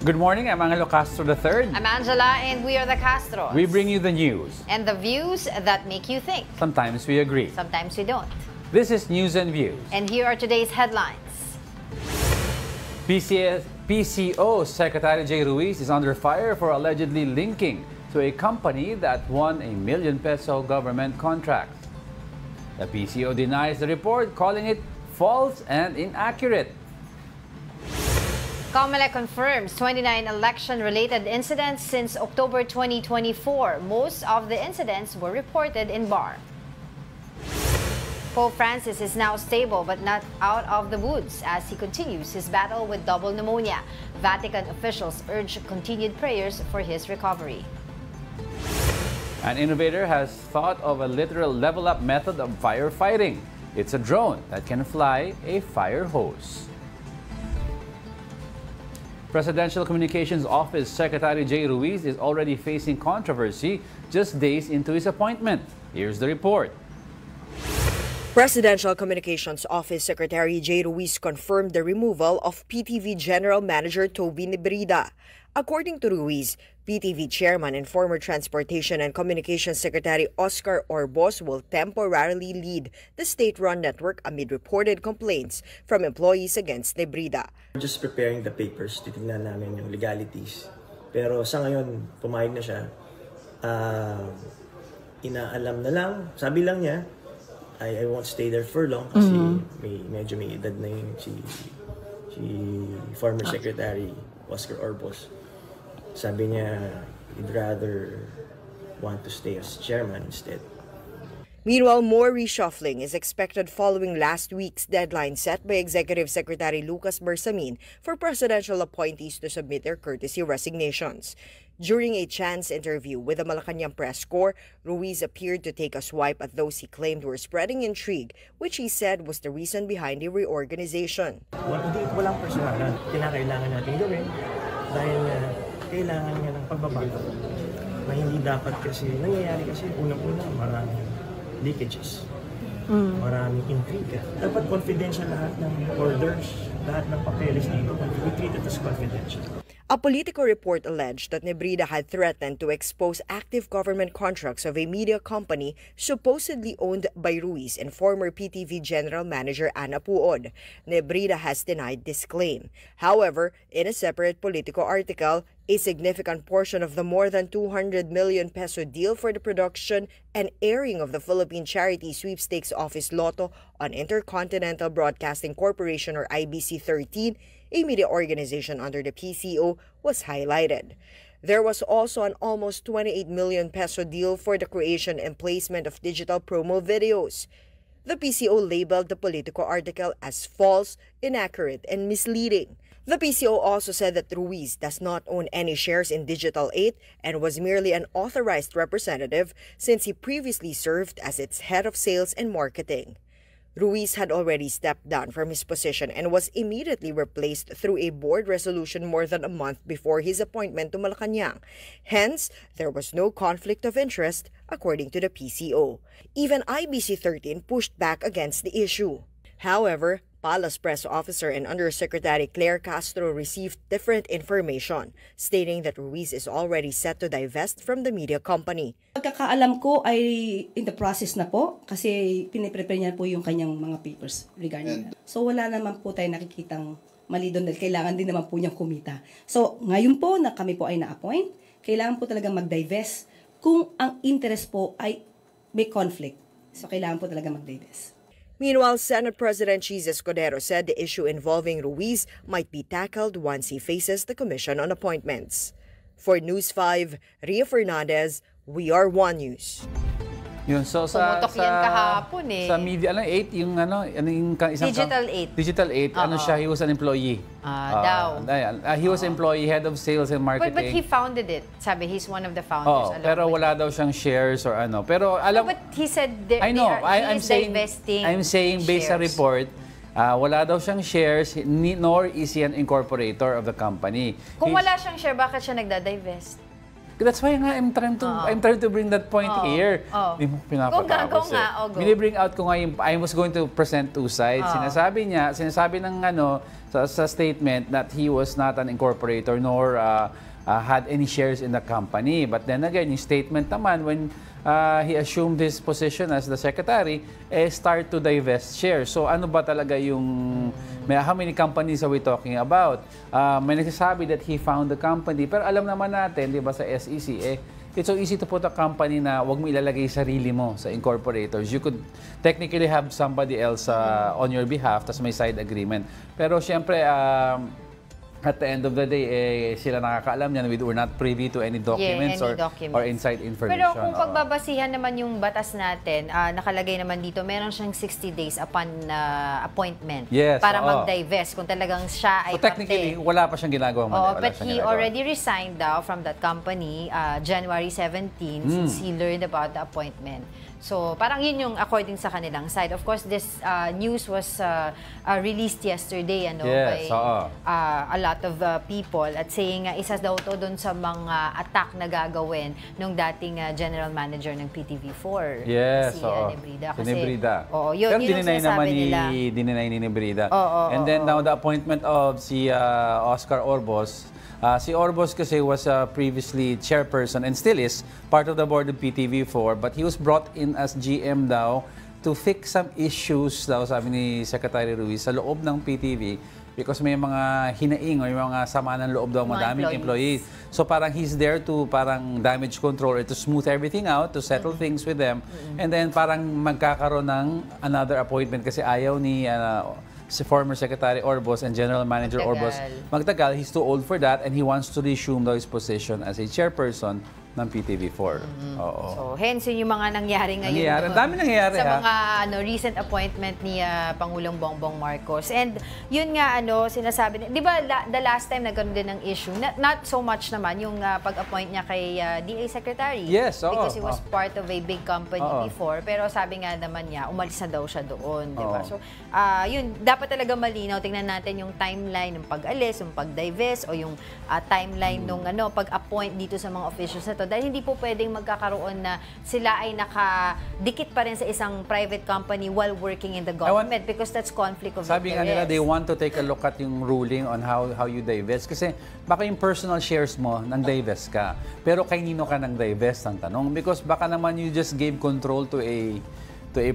Good morning, I'm Angelo Castro III. I'm Angela, and we are the Castros. We bring you the news. And the views that make you think. Sometimes we agree. Sometimes we don't. This is News and Views. And here are today's headlines. PCO Secretary Jay Ruiz is under fire for allegedly linking to a company that won a ₱1 million government contract. The PCO denies the report, calling it false and inaccurate. COMELEC confirms 29 election-related incidents since October 2024. Most of the incidents were reported in Bar. Pope Francis is now stable but not out of the woods as he continues his battle with double pneumonia. Vatican officials urge continued prayers for his recovery. An innovator has thought of a literal level-up method of firefighting. It's a drone that can fly a fire hose. Presidential Communications Office Secretary Jay Ruiz is already facing controversy just days into his appointment. Here's the report. Presidential Communications Office Secretary Jay Ruiz confirmed the removal of PTV General Manager Toby Nebrida. According to Ruiz, PTV Chairman and former Transportation and Communications Secretary Oscar Orbos will temporarily lead the state-run network amid reported complaints from employees against Nebrida. We're just preparing the papers, titignan namin yung legalities. Pero sa ngayon, pumayag na siya. Inaalam na lang, sabi lang niya, I won't stay there for long kasi medyo may edad na yun si former Secretary Oscar Orbos. Sabi niya, he'd rather want to stay as chairman instead. Meanwhile, more reshuffling is expected following last week's deadline set by Executive Secretary Lucas Bersamin for presidential appointees to submit their courtesy resignations. During a chance interview with the Malacanang Press Corps, Ruiz appeared to take a swipe at those he claimed were spreading intrigue, which he said was the reason behind the reorganization. Walang personalan. Kinakailangan natin gawin dahil kailangan niya ng pagbabago na hindi dapat kasi nangyayari kasi unang-una maraming leakages, maraming intriga. Dapat confidential lahat ng orders, lahat ng papeles dito, we treat it as confidential. A Politico report alleged that Nebrida had threatened to expose active government contracts of a media company supposedly owned by Ruiz and former PTV General Manager Ana Puod. Nebrida has denied this claim. However, in a separate Politico article, a significant portion of the more than ₱200 million deal for the production and airing of the Philippine Charity Sweepstakes Office Lotto on Intercontinental Broadcasting Corporation or IBC13, a media organization under the PCO, was highlighted. There was also an almost ₱28 million deal for the creation and placement of digital promo videos. The PCO labeled the Politico article as false, inaccurate, and misleading. The PCO also said that Ruiz does not own any shares in Digital 8 and was merely an authorized representative since he previously served as its head of sales and marketing. Ruiz had already stepped down from his position and was immediately replaced through a board resolution more than a month before his appointment to Malacanang. Hence, there was no conflict of interest, according to the PCO. Even IBC13 pushed back against the issue. However, Palace press officer and Undersecretary Claire Castro received different information, stating that Ruiz is already set to divest from the media company. Pagkakaalam ko ay in the process na po kasi piniprepare niya po yung kanyang mga papers regarding that. So wala naman po tayo nakikitang mali doon dahil kailangan din naman po niyang kumita. So ngayon po na kami po ay na-appoint, kailangan po talaga mag-divest kung ang interest po ay may conflict. So kailangan po talaga mag-divest. Meanwhile, Senate President Cheese Escudero said the issue involving Ruiz might be tackled once he faces the Commission on Appointments. For News 5, Ria Fernandez, We Are One News. Yun, so Pumutok yan kahapon eh. Sa media, 8, yung yung isang Digital 8. Digital 8, siya, he was an employee. Daw. He was employee, head of sales and marketing. But he founded it. Sabi, he's one of the founders. Pero wala daw siyang shares or ano. Pero alam, but he said I know, he is divesting I'm saying based sa report, wala daw siyang shares, nor is he an incorporator of the company. Kung wala siyang share, bakit siya nagda-divest? That's why nga I'm trying to bring that point here. Hindi mo pinapatapos Bring out ko nga yung, I was going to present two sides. Sinasabi ng sa statement that he was not an incorporator nor had any shares in the company. But then again, yung statement naman when he assumed his position as the secretary, start to divest shares. So ano ba talaga yung, how many companies are we talking about? May nagsasabi that he found the company, pero alam naman natin, di ba sa SEC, it's so easy to put a company na wag mo ilalagay sarili mo sa incorporators. You could technically have somebody else on your behalf, tas may side agreement. Pero syempre, at the end of the day, sila nakakaalam niyan. We're not privy to any documents, or inside information. Pero kung pagbabasihan naman yung batas natin, nakalagay naman dito, meron siyang 60 days upon appointment para mag-divest kung talagang siya ay so technically, wala pa siyang ginagawa. But he already resigned daw from that company January 17 since he learned about the appointment. So, parang yun yung according sa kanilang side. Of course, this news was released yesterday by a lot of people at saying isa daw to doon sa mga attack na gagawin nung dating general manager ng PTV4. Yes, si Nebrida. Kasi, Nebrida. Yun ang sinasabi nila. Dininay ni Nebrida. And then now the appointment of si Oscar Orbos. Si Orbos kasi was previously chairperson and still is part of the board of PTV4, but he was brought in as GM daw to fix some issues daw, sabi ni Secretary Ruiz, sa loob ng PTV because may mga hinaing o may mga sama ng loob daw, madaming employees. So parang he's there to parang damage control or to smooth everything out, to settle things with them, and then parang magkakaroon ng another appointment kasi ayaw ni si former Secretary Orbos and General Manager Orbos magtagal. He's too old for that and he wants to resume his position as a chairperson ng PTV4. So, hence yun yung mga nangyari ngayon. Ang dami nangyayari sa mga recent appointment ni Pangulong Bongbong Marcos. And yun nga, sinasabi, di ba the last time nagkaroon din ng issue, not so much naman yung pag-appoint niya kay DA Secretary. Yes, because he was part of a big company before. Pero sabi nga naman niya, umalis na daw siya doon. Di ba? So, yun, dapat talaga malinaw. Tingnan natin yung timeline ng pag-alis, yung pag-divest, o yung timeline nung pag-appoint dito sa mga officials na to. Dahil hindi po pwedeng magkakaroon na sila ay nakadikit pa rin sa isang private company while working in the government because that's conflict of interest. Sabi nga nila, they want to take a look at yung ruling on how you divest. Kasi baka yung personal shares mo, nang divest ka. Pero kay nino ka nang divest ang tanong? Because baka naman you just gave control to a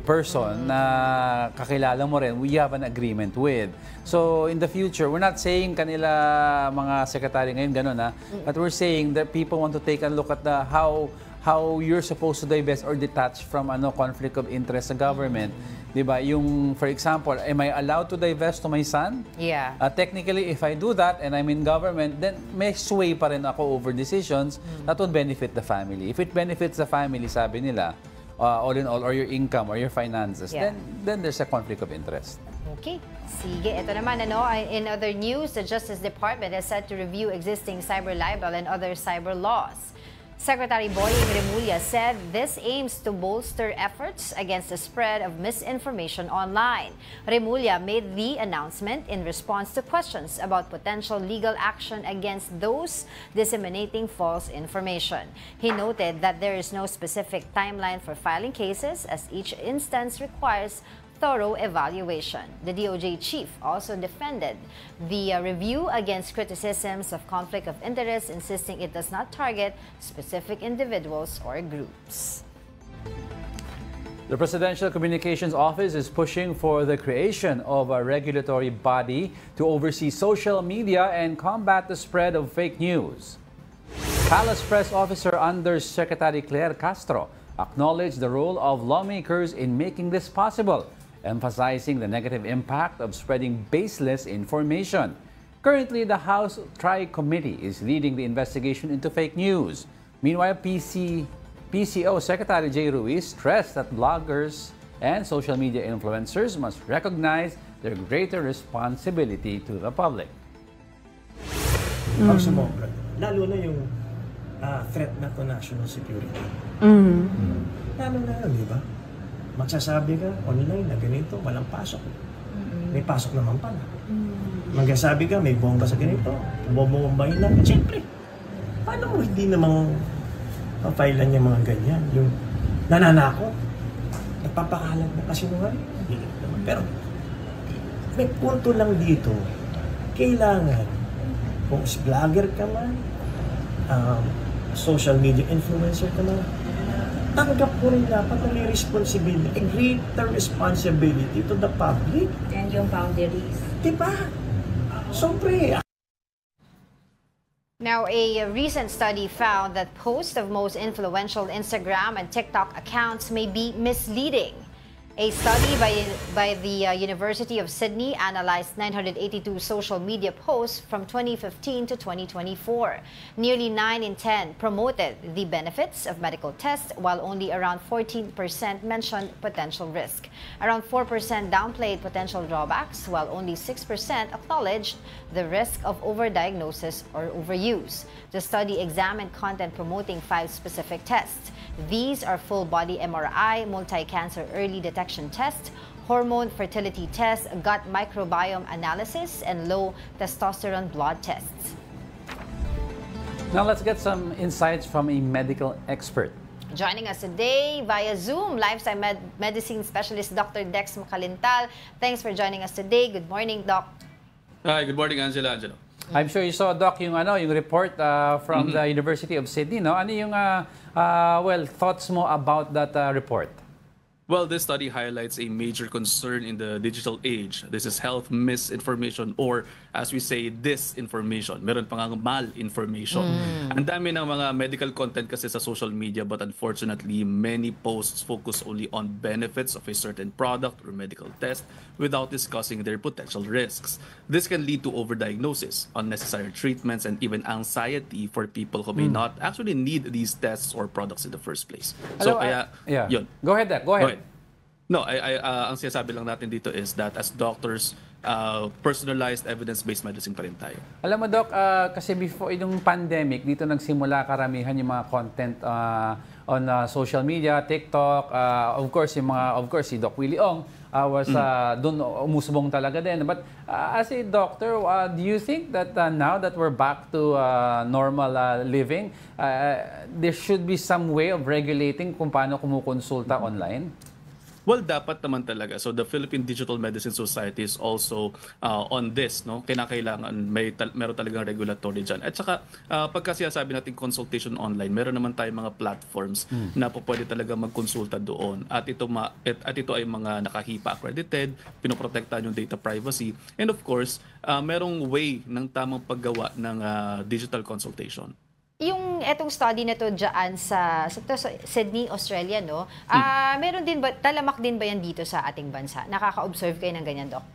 person na kakilala mo rin, we have an agreement with. So, in the future, we're not saying kanila mga sekretary ngayon gano'n but we're saying that people want to take a look at how you're supposed to divest or detach from conflict of interest sa government. Diba? Yung, for example, am I allowed to divest to my son? Yeah. Technically, if I do that and I'm in government, then may sway pa rin ako over decisions that would benefit the family. If it benefits the family, sabi nila, all in all, or your income, or your finances, then there's a conflict of interest. Okay. Sige, ito naman, in other news, the Justice Department is set to review existing cyber libel and other cyber laws. Secretary Boying Remulla said this aims to bolster efforts against the spread of misinformation online. Remulla made the announcement in response to questions about potential legal action against those disseminating false information. He noted that there is no specific timeline for filing cases as each instance requires thorough evaluation. The DOJ chief also defended the review against criticisms of conflict of interest, insisting it does not target specific individuals or groups. The Presidential Communications Office is pushing for the creation of a regulatory body to oversee social media and combat the spread of fake news. Palace Press Officer Undersecretary Claire Castro acknowledged the role of lawmakers in making this possible, emphasizing the negative impact of spreading baseless information. Currently, the House Tri-Committee is leading the investigation into fake news. Meanwhile, PCO Secretary Jay Ruiz stressed that bloggers and social media influencers must recognize their greater responsibility to the public. Ang sumobra, lalo na yung threat na to national security. Lalo na yun, di ba? Magsasabi ka online na ganito, walang pasok. May pasok naman pala. Magsasabi ka, may bomba sa ganito, bombahin lang. Siyempre, Paano mo hindi namang pa-file niya mga ganyan? Yung nananako, nagpapakalat mo kasi naman. Pero may punto lang dito, kailangan, kung vlogger ka man, social media influencer ka man, tanggap mo rin dapat na may responsibility, a greater responsibility to the public. And yung boundaries. Diba? Sobre. Now, a recent study found that posts of most influential Instagram and TikTok accounts may be misleading. A study by the University of Sydney analyzed 982 social media posts from 2015 to 2024. Nearly 9 in 10 promoted the benefits of medical tests, while only around 14% mentioned potential risk. Around 4% downplayed potential drawbacks, while only 6% acknowledged the risk of overdiagnosis or overuse. The study examined content promoting 5 specific tests. These are full-body MRI, multi-cancer early detection test, hormone fertility test, gut microbiome analysis, and low testosterone blood tests. Now let's get some insights from a medical expert. Joining us today via Zoom, lifestyle medicine specialist Dr. Dex Macalintal. Thanks for joining us today. Good morning, Doc. Hi, good morning, Angelo. I'm sure you saw, Doc, yung report from the University of Sydney, no? Ano yung thoughts mo about that report? Well, this study highlights a major concern in the digital age. This is health misinformation, or as we say, disinformation. Meron pa nga malinformation. Ang dami ng mga medical content kasi sa social media, but unfortunately, many posts focus only on benefits of a certain product or medical test without discussing their potential risks. This can lead to overdiagnosis, unnecessary treatments, and even anxiety for people who may not actually need these tests or products in the first place. So, yun. Go ahead, Doc. Go ahead. No, ang sinasabi lang natin dito is that as doctors, personalized evidence-based medicine pa rin tayo. Alam mo, Doc, kasi before yung pandemic, dito nagsimula karamihan yung mga content on social media, TikTok, of course si Doc Willie Ong was doon umusbong talaga din. But as a doctor, do you think that now that we're back to normal living, there should be some way of regulating kung paano kumukonsulta online? Well, dapat naman talaga. So the Philippine Digital Medicine Society is also on this, no? Kinakailangan meron talagang regulatory dyan. At saka pagka sinasabi natin consultation online, meron naman tayong mga platforms na po pwede talaga magkonsulta doon. At ito ay mga nakahipa accredited, pinoprotektahan yung data privacy, and of course, merong way ng tamang paggawa ng digital consultation. Yung etong study na to dyan sa Sydney, Australia, no? Meron din ba, talamak din ba yan dito sa ating bansa? Nakaka-observe kayo ng ganyan, Doc?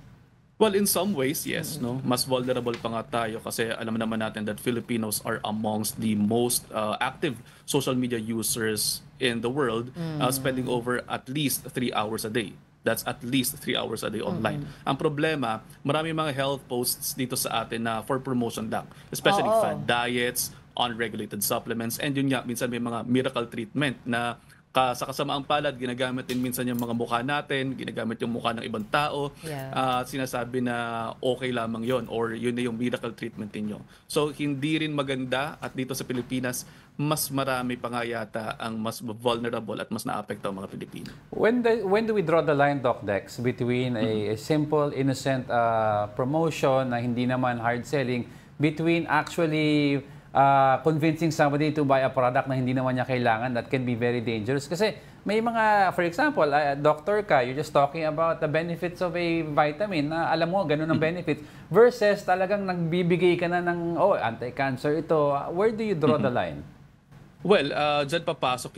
Well, in some ways, yes. No, mas vulnerable pa nga tayo kasi alam naman natin that Filipinos are amongst the most active social media users in the world, spending over at least 3 hours a day. That's at least 3 hours a day online. Ang problema, marami mga health posts dito sa atin na for promotion lang, especially fad diets, unregulated supplements, and yun nga, minsan may mga miracle treatment na sa kasamaang palad, ginagamit din minsan yung mga mukha natin, ginagamit yung mukha ng ibang tao, sinasabi na okay lamang yon or yun na yung miracle treatment ninyo. So, hindi rin maganda, at dito sa Pilipinas, mas marami pa nga yata ang mas vulnerable at mas naapekto ang mga Pilipino. When do we draw the line, Doc Dex, between a simple, innocent promotion na hindi naman hard selling, between actually convincing somebody to buy a product na hindi naman niya kailangan, that can be very dangerous? Kasi may mga, for example, doctor ka, you're just talking about the benefits of a vitamin na alam mo, ganun ang benefits, versus talagang nagbibigay ka na ng, anti-cancer ito. Where do you draw the line? Well, dyan papasok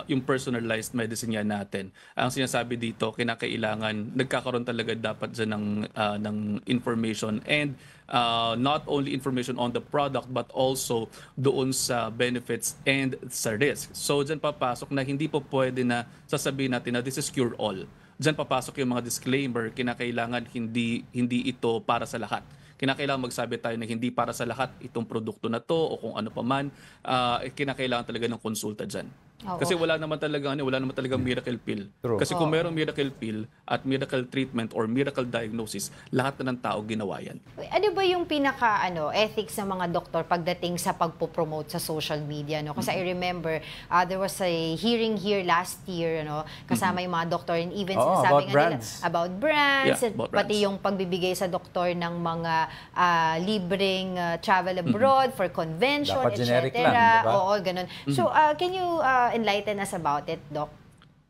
yung personalized medicine yan natin. Ang sinasabi dito, kinakailangan, nagkakaroon talaga dapat dyan ng information, and not only information on the product but also doon sa benefits and sa risk. So dyan papasok na hindi po pwede na sasabihin natin na this is cure all. Dyan papasok yung mga disclaimer, kinakailangan hindi ito para sa lahat. Kinakailangan magsabi tayo na hindi para sa lahat itong produkto na to o kung ano pa man, kinakailangan talaga ng konsulta dyan. Oo. Kasi wala naman talagang miracle pill. True. Kasi kung merong miracle pill at miracle treatment or miracle diagnosis, lahat na ng tao ginawa yan. Ano ba yung pinaka ethics ng mga doktor pagdating sa pagpo-promote sa social media, no? Kasi I remember there was a hearing here last year, no, kasama yung mga doktor, and even about sinasabi nga nila brands. about brands, Yeah, about pati brands. yung pagbibigay sa doktor ng mga libreng travel abroad for convention, Dapat generic etc. lang, diba? Oo, ganun. So, can you enlighten us about it, Doc?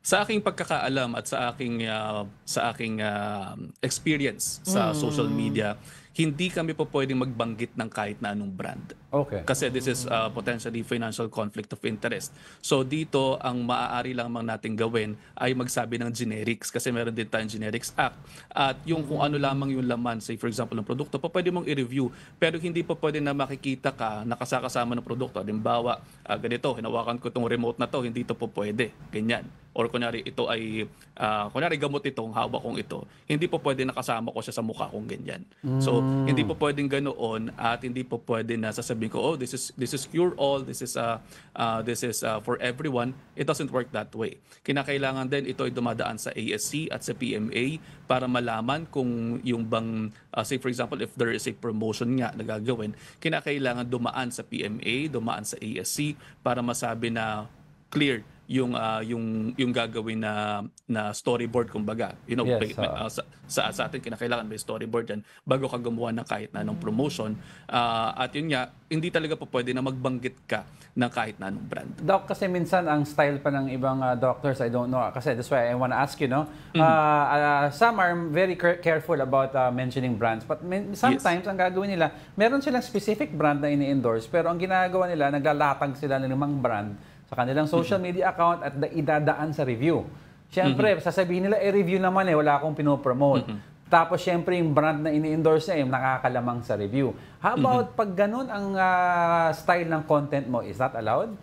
Sa aking pagkakaalam at sa aking experience sa social media, hindi kami po pwedeng magbanggit ng kahit na anong brand. Okay. Kasi this is potentially financial conflict of interest. So dito, ang maaari lamang natin gawin ay magsabi ng generics kasi meron din tayong Generics Act. At yung kung ano lamang yung laman, say for example, ng produkto, pwede mong i-review. Pero hindi pa pwede na makikita ka nakasakasama ng produkto. Halimbawa, ganito, hinawakan ko itong remote na to, hindi ito po pwede. Ganyan. Or kunyari, ito ay, kunyari gamot itong hawak kong ito, hindi po pwede nakasama ko siya sa mukha kong ganyan. So, hindi po pwedeng ganoon at hindi po pwede na sasabihin ko, oh, this is cure all, this is for everyone. It doesn't work that way. Kinakailangan din ito ay dumadaan sa ASC at sa PMA para malaman kung yung bang, say for example, if there is a promotion nga na gagawin, kinakailangan dumaan sa PMA, dumaan sa ASC para masabi na clear yung gagawin na storyboard, kumbaga, Yes, sa atin kinakailangan may storyboard yan bago ka gumawa ng kahit na anong promotion, at yun nga, hindi talaga po pwede na magbanggit ka ng kahit na anong brand. Doc, kasi minsan ang style pa ng ibang doctors, I don't know, kasi that's why I want to ask you, no? Some are very careful about mentioning brands, but sometimes ang gagawin nila, meron silang specific brand na ini-endorse, pero ang ginagawa nila, naglalatag sila ng limang brand sa kanilang social media account at idadaan sa review. Siyempre, sasabihin nila, review naman wala akong pinopromote. Tapos, siyempre, yung brand na ini-endorse niya, nakakalamang sa review. How about pag ganun ang style ng content mo, is that allowed?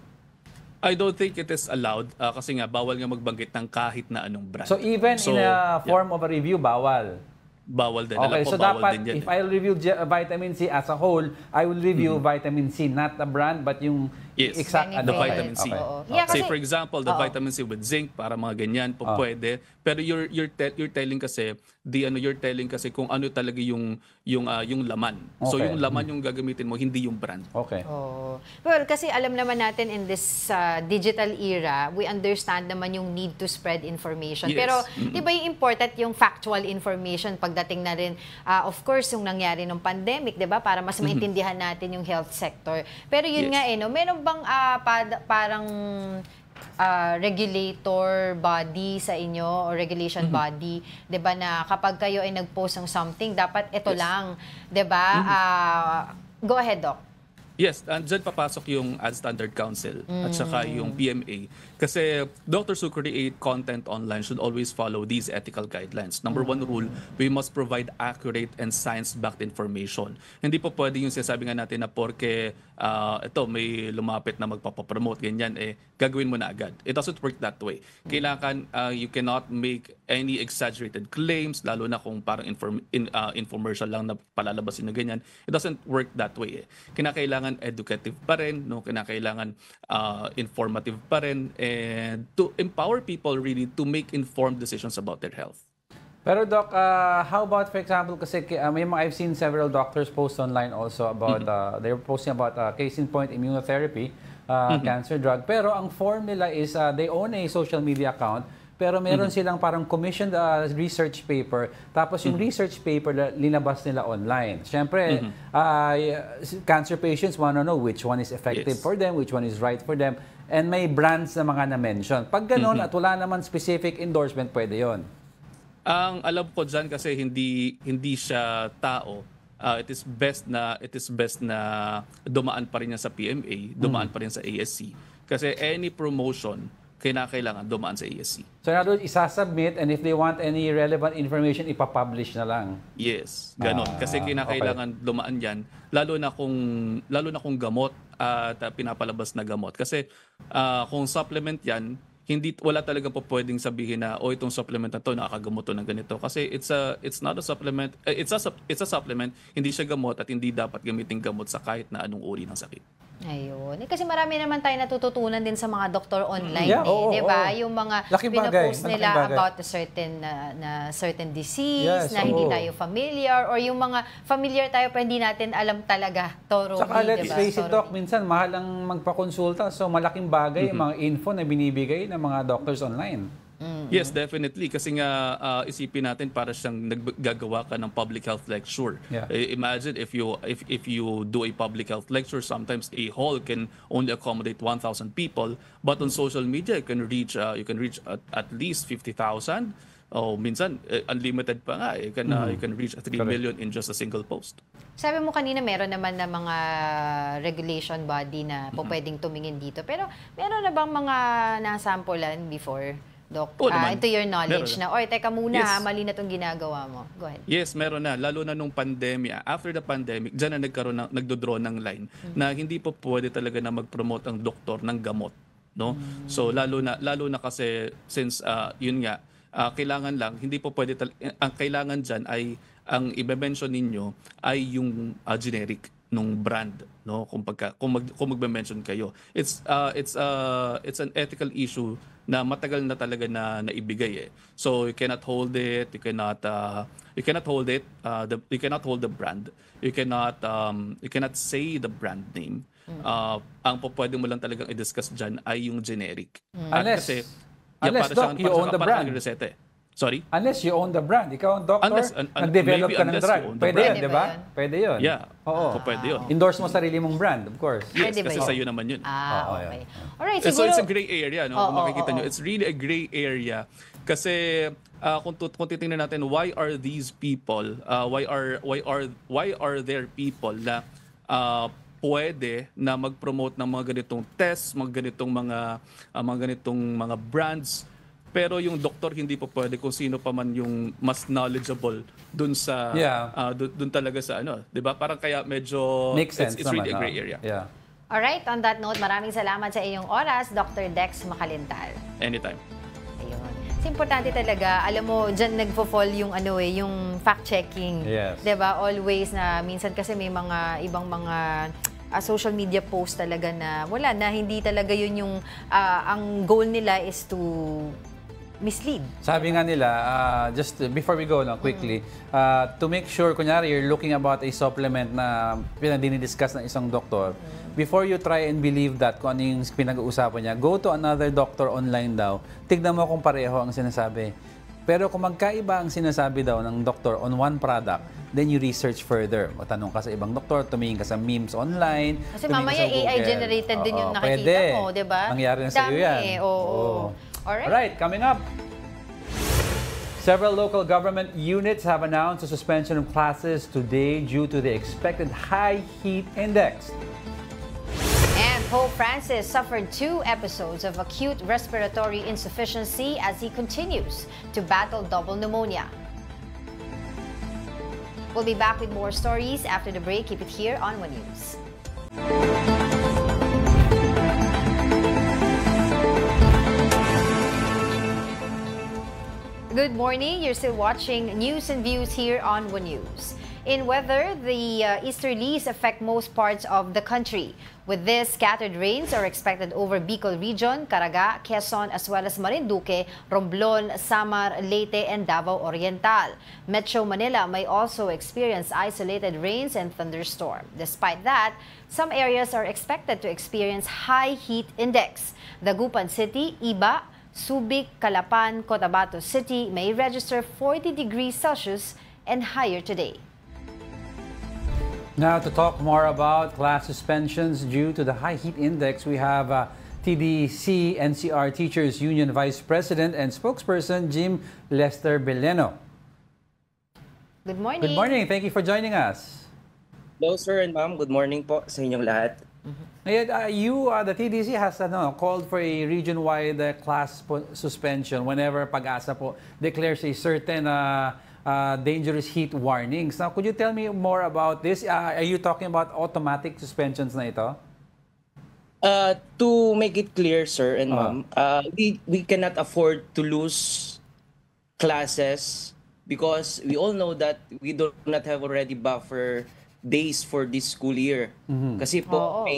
I don't think it is allowed kasi nga, bawal nga magbanggit ng kahit na anong brand. So, even in a form of a review, bawal? Bawal din. Okay, Alam ko, so bawal dapat, din yan, if I review vitamin C as a whole, I will review vitamin C, not the brand, but yung Yes, exact the Benefit. vitamin C. Okay. Oo. Yeah, Say kasi- for example, the vitamin C with zinc, para mga ganyan po pwede. Pero you're telling kasi you're telling kasi kung ano talaga yung laman. So Okay. yung laman yung gagamitin mo, hindi yung brand. Okay. Oh. Well, kasi alam naman natin in this digital era, we understand naman yung need to spread information. Yes. Pero, di ba yung important yung factual information pagdating na rin, of course, yung nangyari ng pandemic, di ba? Para mas maintindihan natin yung health sector. Pero yun Yes. nga, meron bang parang regulator body sa inyo or regulation body, 'di ba, na kapag kayo ay nag-post ng something, dapat ito Yes. lang, 'di ba? Go ahead, Doc. Yes, dyan papasok yung Ad Standard Council at saka yung PMA. Kasi doctors who create content online should always follow these ethical guidelines. Number one rule, we must provide accurate and science-backed information. Hindi po pwede yung sinasabi nga natin na porke may lumapit na magpapapromote, ganyan, gagawin mo na agad. It doesn't work that way. Kailangan, you cannot make any exaggerated claims, lalo na kung parang infomercial lang na palalabasin na ganyan. It doesn't work that way. Kinakailangan educative pa rin, no? Kinakailangan informative pa rin, and to empower people really to make informed decisions about their health. Pero Doc, how about, for example, kasi I've seen several doctors post online also about, they're posting about case in point immunotherapy, cancer drug. Pero ang form nila is they own a social media account, pero meron silang parang commissioned research paper, tapos yung research paper linabas nila online. Siyempre, cancer patients want to know which one is effective Yes. for them, which one is right for them, and may brands na mga na-mention. Pag ganun at wala naman specific endorsement, pwede yon. Ang alam ko dyan kasi hindi siya tao. It is best na dumaan pa rin yan sa PMA, dumaan pa rin sa ASC. Kasi any promotion kinakailangan dumaan sa ASC. So in other words, isasubmit, and if they want any relevant information, ipapublish na lang. Yes, ganon. Kasi kinakailangan dumaan yan, lalo na kung gamot at pinapalabas na gamot. Kasi kung supplement yan, wala talaga po pwedeng sabihin na itong supplement na to nakakagamot to ng ganito, kasi it's not a supplement, it's a supplement, hindi siya gamot at hindi dapat gamitin gamot sa kahit na anong uri ng sakit. Ayun. Kasi marami naman tayo natututunan din sa mga doktor online. Yeah, oo, di ba? oo. Yung mga Laking bagay, pinopost malaking nila bagay. about a certain disease Yes, na hindi oo. tayo familiar, or yung mga familiar tayo pero hindi natin alam talaga thoroughly. Saka let's diba? face it, Doc, minsan mahal ang magpakonsulta. So malaking bagay ang mga info na binibigay ng mga doctors online. Yes, definitely. Kasi nga isipin natin para siyang naggagawa ka ng public health lecture. Yeah. Imagine if you do a public health lecture, sometimes a hall can only accommodate 1,000 people, but on social media you can reach at least 50,000. O minsan unlimited pa nga. You can reach 3 million in just a single post. Sabi mo kanina meron naman na mga regulation body na po pwedeng tumingin dito. Pero meron na bang mga nasampulan before, Doc? Oo naman. Ito your knowledge Meron na, oy, teka muna Yes. ha, mali na itong ginagawa mo. Go ahead. Yes, meron na. Lalo na nung pandemya. After the pandemic, dyan na nagdodraw ng line na hindi po pwede talaga na mag-promote ang doktor ng gamot. No? So lalo na kasi since yun nga, kailangan lang, hindi po pwede, ang kailangan dyan ay, ang i-mention ninyo ay yung generic nung brand, no? Kung magme-mention kayo. It's an ethical issue na matagal na talaga na naibigay eh. So you cannot hold it, you cannot hold it, you cannot hold the brand. You cannot say the brand name. Ang pwede mo lang talagang i-discuss diyan ay yung generic. Unless, Doc, you own the brand. Sorry? Unless you own the brand. Ikaw ang doctor, nag-develop maybe ka ng unless drug. you own the Pwede brand. yun, di ba? Pwede yun. Yeah. Oo. Pwede yun. Endorse mo sarili mong brand, of course. Yes, Pwede ba kasi yun? sa'yo naman yun. Oo, Okay. Alright, So siguro... it's a gray area, no? Kung makikita nyo, it's really a gray area. Kasi kung titingnan natin, why are these people, why are there people na pwede na mag-promote ng mga ganitong tests, mga ganitong mga brands, pero yung doktor hindi pa pwede kung sino pa man yung mas knowledgeable dun sa dun talaga sa ano, 'di ba? Parang kaya medyo Makes sense it's really a naman, gray area. Yeah. Alright, on that note, maraming salamat sa iyong oras, Dr. Dex Macalintal. Anytime. Ayun. It's importante talaga, alam mo, dyan nagpo-fall yung yung fact-checking. Yes. 'Di ba? Always na, minsan kasi may mga ibang mga social media post talaga na wala na, hindi talaga yun yung, ang goal nila is to mislead. Sabi nga nila, just before we go quickly, to make sure, kunyari, you're looking about a supplement na dinidiscuss ng isang doktor, before you try and believe that, kung ano yung pinag-uusapan niya, go to another doctor online daw, tignan mo kung pareho ang sinasabi. Pero kung magkaiba ang sinasabi daw ng doktor on one product, then you research further. O tanong ka sa ibang doktor, tumingin ka sa memes online. Kasi tumingin ka mamaya sa Google. AI-generated din yung nakikita pwede. mo, di ba? Nangyari na sa iyo yan. Oo. Alright, coming up. Several local government units have announced a suspension of classes today due to the expected high heat index. And Pope Francis suffered 2 episodes of acute respiratory insufficiency as he continues to battle double pneumonia. We'll be back with more stories after the break. Keep it here on One News. Good morning. You're still watching News and Views here on One News. In weather, the easterlies affect most parts of the country. With this, scattered rains are expected over Bicol Region, Caraga, Quezon, as well as Marinduque, Romblon, Samar, Leyte, and Davao Oriental. Metro Manila may also experience isolated rains and thunderstorms. Despite that, some areas are expected to experience high heat index. Dagupan City, Iba, Subic, Calapan, Cotabato City may register 40 degrees Celsius and higher today. Now, to talk more about class suspensions due to the high heat index, we have TDC NCR Teachers Union Vice President and Spokesperson Jim Lester Beleno. Good morning. Good morning. Thank you for joining us. Hello, sir and ma'am. Good morning po sa inyong lahat. Ngayon, the TDC has called for a region-wide class suspension whenever Pag-asa po declares a certain dangerous heat warnings. Now, could you tell me more about this? Are you talking about automatic suspensions na ito? To make it clear, sir and ma'am, we cannot afford to lose classes because we all know that we do not have already buffer days for this school year. Kasi po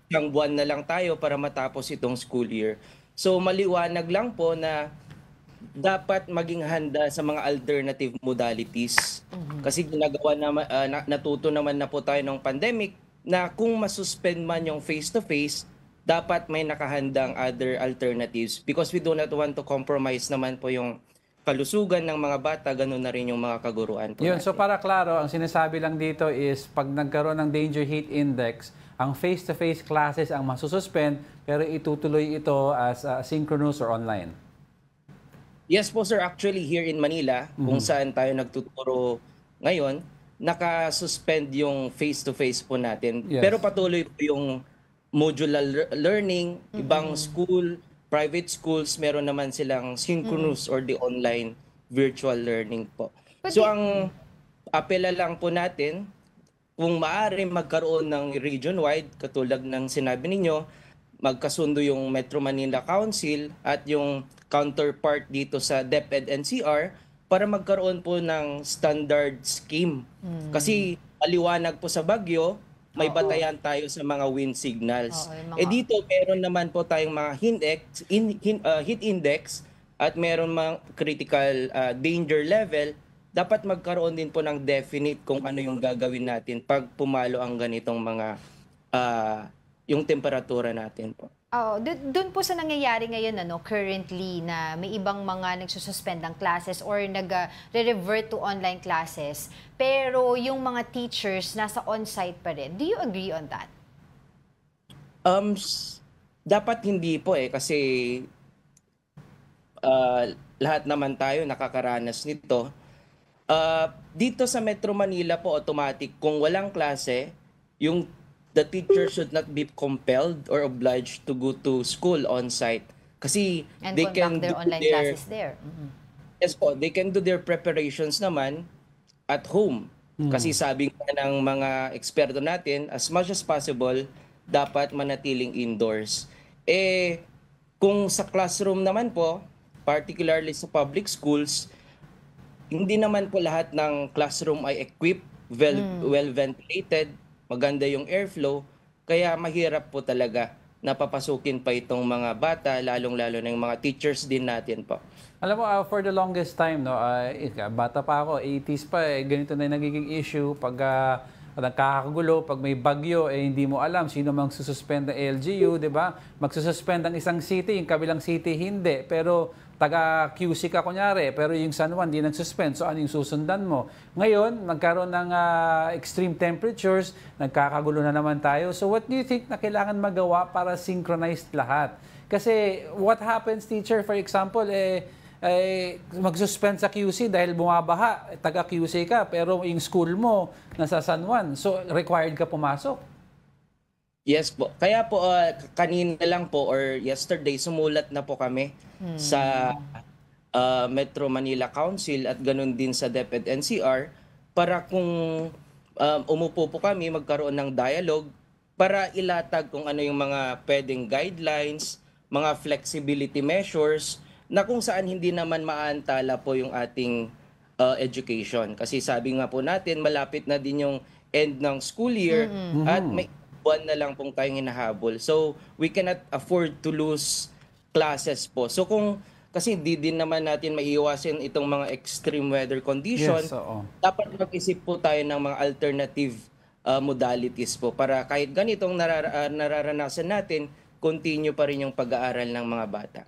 isang buwan na lang tayo para matapos itong school year. So maliwanag lang po na dapat maging handa sa mga alternative modalities. Kasi ginagawa naman, natuto naman na po tayo ng pandemic na kung masuspend man yung face-to-face, dapat may nakahandang other alternatives because we do not want to compromise naman po yung kalusugan ng mga bata, ganun na rin yung mga kaguruan po Yun, natin. so para klaro, ang sinasabi lang dito is pag nagkaroon ng danger heat index, ang face-to-face classes ang masususpend pero itutuloy ito as synchronous or online. Yes po sir, actually here in Manila, kung saan tayo nagtuturo ngayon, naka-suspend yung face-to-face po natin. Yes. Pero patuloy po yung modular learning, ibang school, private schools, meron naman silang synchronous or the online virtual learning po. So ang apela lang po natin, kung maaari magkaroon ng region-wide, katulad ng sinabi ninyo, magkasundo yung Metro Manila Council at yung counterpart dito sa DepEd NCR para magkaroon po ng standard scheme. Kasi maliwanag po sa Baguio, may batayan tayo sa mga wind signals. Dito meron naman po tayong mga heat index at meron mga critical danger level. Dapat magkaroon din po ng definite kung ano yung gagawin natin pag pumalo ang ganitong mga yung temperatura natin po. Doon po sa nangyayari ngayon currently na may ibang mga nagsususpend ng classes or nag-revert to online classes, pero yung mga teachers nasa on-site pa rin. Do you agree on that? Dapat hindi po kasi lahat naman tayo nakakaranas nito. Dito sa Metro Manila po automatic kung walang klase, the teacher should not be compelled or obliged to go to school on-site. Kasi And they can conduct their do online classes there. Yes po, they can do their preparations naman at home. Kasi sabi nga ng mga eksperto natin, as much as possible, dapat manatiling indoors. Kung sa classroom naman po, particularly sa public schools, hindi naman po lahat ng classroom ay equipped, well ventilated, maganda yung airflow, kaya mahirap po talaga napapasukin pa itong mga bata, lalong-lalo na yung mga teachers din natin po. Alam mo, for the longest time, bata pa ako, 80s pa, ganito na yung nagiging issue. Pag nagkakagulo, pag may bagyo, hindi mo alam sino mang sususpend ng LGU, di ba? Magsususpend ang isang city, yung kabilang city hindi. Pero taga QC ka kunyari, pero yung San Juan di nag-suspend. So ano yung susundan mo? Ngayon, nagkaroon ng extreme temperatures, nagkakagulo na naman tayo. So what do you think na kailangan magawa para synchronized lahat? Kasi what happens, teacher, for example, mag-suspend sa QC dahil bumabaha, taga QC ka, pero yung school mo nasa San Juan. So required ka pumasok. Yes po. Kaya po kanina lang po or yesterday sumulat na po kami sa Metro Manila Council at ganun din sa DepEd NCR para kung umupo po kami magkaroon ng dialogue para ilatag kung ano yung mga pwedeng guidelines, mga flexibility measures na kung saan hindi naman maantala po yung ating education. Kasi sabi nga po natin malapit na din yung end ng school year at may buwan na lang pong tayong hinahabol. So, we cannot afford to lose classes po. So, kasi di din naman natin maiiwasin itong mga extreme weather condition, dapat mag-isip po tayo ng mga alternative modalities po para kahit ganitong nararanasan natin, continue pa rin yung pag-aaral ng mga bata.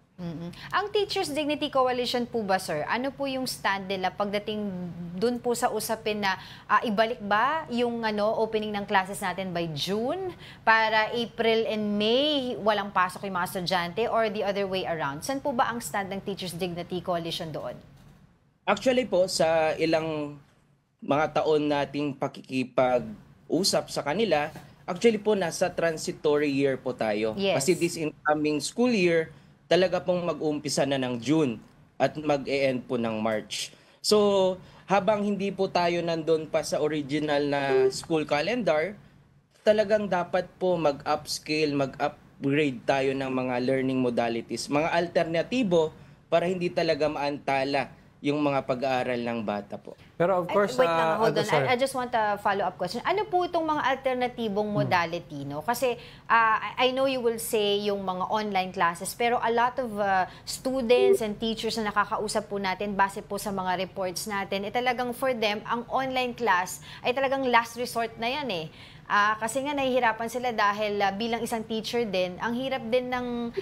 Ang Teachers Dignity Coalition po ba, sir, ano po yung stand nila pagdating dun po sa usapin na ibalik ba yung opening ng classes natin by June para April and May walang pasok yung mga estudyante or the other way around? Saan po ba ang stand ng Teachers Dignity Coalition doon? Actually po, sa ilang mga taon nating pakikipag-usap sa kanila, actually po nasa transitory year po tayo. Yes. Kasi this incoming school year, talaga pong mag-uumpisa na ng June at mag-e-end po ng March. So, habang hindi po tayo nandun pa sa original na school calendar, talagang dapat po mag-upscale, mag-upgrade tayo ng mga learning modalities, mga alternatibo para hindi talaga maantala yung mga pag-aaral ng bata po. Pero of course, Wait lang, hold on. sorry. I just want a follow-up question. Ano po itong mga alternatibong modality, no? Kasi I know you will say yung mga online classes, pero a lot of students and teachers na nakakausap po natin, base po sa mga reports natin, talagang for them, ang online class ay talagang last resort na yan eh. Kasi nga nahihirapan sila dahil bilang isang teacher din, ang hirap din ng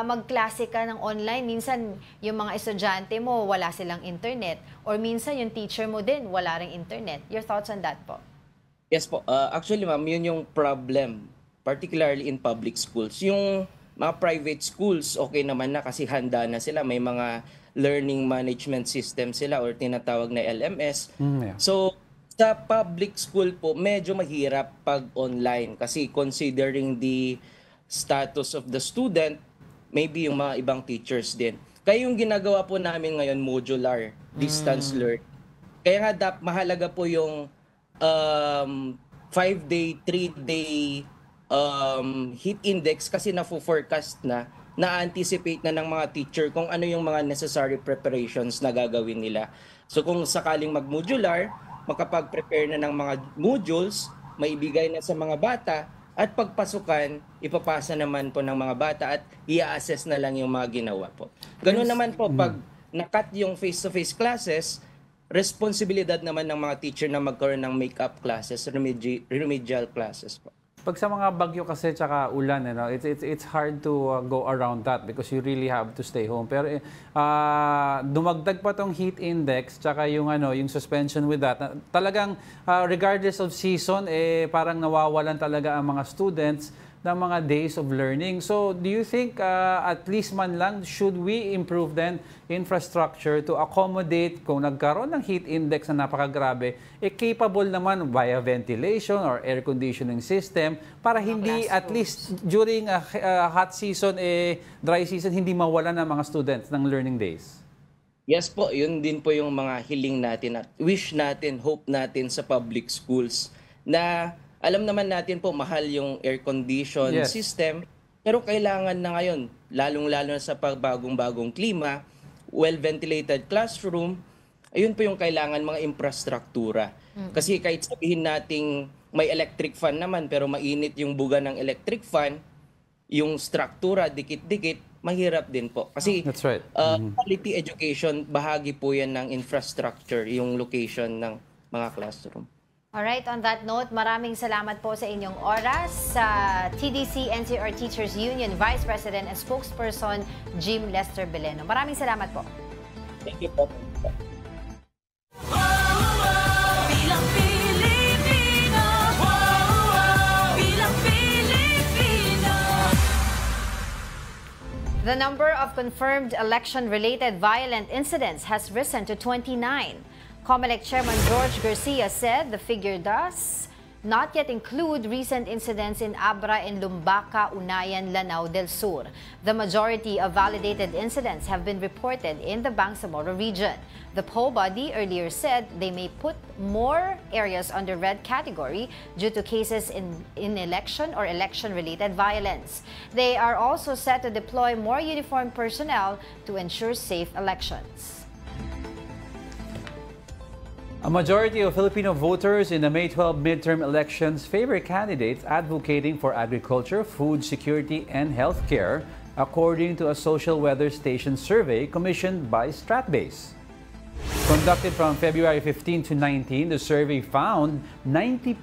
magklase ka ng online. Minsan, yung mga estudyante mo, wala silang internet. Or minsan, yung teacher mo din, wala ring internet. Your thoughts on that po? Yes po. Actually, ma'am, yun yung problem, particularly in public schools. Yung mga private schools, okay naman na kasi handa na sila. May mga learning management system sila or tinatawag na LMS. Yeah. So, sa public school po, medyo mahirap pag online kasi considering the status of the student, maybe yung mga ibang teachers din. Kaya yung ginagawa po namin ngayon, modular, distance learn. Kaya nga mahalaga po yung 5-day, 3-day heat index kasi na-forecast na-anticipate na ng mga teacher kung ano yung mga necessary preparations na gagawin nila. So kung sakaling mag-modular, makapag-prepare na ng mga modules, maibigay na sa mga bata, at pagpasukan, ipapasa naman po ng mga bata at i-assess na lang yung mga ginawa po. Ganun naman po, pag nakat yung face-to-face classes, responsibilidad naman ng mga teacher na magkaroon ng make-up classes, remedial classes po. Pag sa mga bagyo kasi tsaka ulan, it's hard to go around that because you really have to stay home. Pero dumagdag pa tong heat index tsaka yung yung suspension with that. Talagang regardless of season parang nawawalan talaga ang mga students ng mga days of learning. So, do you think at least man lang should we improve then infrastructure to accommodate kung nagkaroon ng heat index na napakagrabe, capable naman via ventilation or air conditioning system para hindi at least during hot season, dry season, hindi mawalan ng mga students ng learning days? Yes po, yun din po yung mga hiling natin at wish natin, hope natin sa public schools na alam naman natin po, mahal yung air condition system, pero kailangan na ngayon, lalong-lalo na sa pagbagong-bagong klima, well-ventilated classroom, ayun po yung kailangan mga infrastruktura. Kasi kahit sabihin nating may electric fan naman, pero mainit yung buga ng electric fan, yung struktura, dikit-dikit, mahirap din po. Kasi That's right. Quality education, bahagi po yan ng infrastructure, yung location ng mga classroom. Alright, on that note, maraming salamat po sa inyong oras sa TDC NCR Teachers Union Vice President and Spokesperson Jim Lester Beleno. Maraming salamat po. Thank you po. The number of confirmed election-related violent incidents has risen to 29. COMELEC Chairman George Garcia said the figure does not yet include recent incidents in Abra and Lumbaca, Unayan, Lanao del Sur. The majority of validated incidents have been reported in the Bangsamoro region. The PO body earlier said they may put more areas under red category due to cases in election or election-related violence. They are also set to deploy more uniformed personnel to ensure safe elections. A majority of Filipino voters in the May 12 midterm elections favor candidates advocating for agriculture, food security, and healthcare, according to a social weather station survey commissioned by Stratbase. Conducted from February 15 to 19, the survey found 90%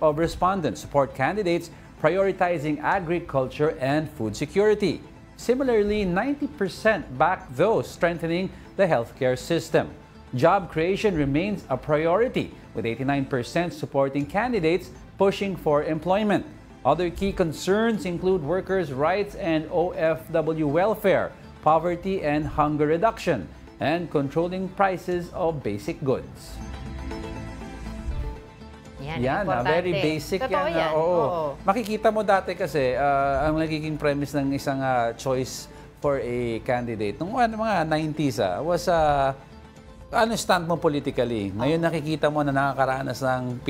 of respondents support candidates prioritizing agriculture and food security. Similarly, 90% back those strengthening the healthcare system. Job creation remains a priority, with 89% supporting candidates pushing for employment. Other key concerns include workers' rights and OFW welfare, poverty and hunger reduction, and controlling prices of basic goods. Yan, very basic. Totoo yan. Oo. Makikita mo dati kasi ang nagiging premise ng isang choice for a candidate nung mga 90s was ano stand mo politically? Ngayon nakikita mo na nakakaranas ng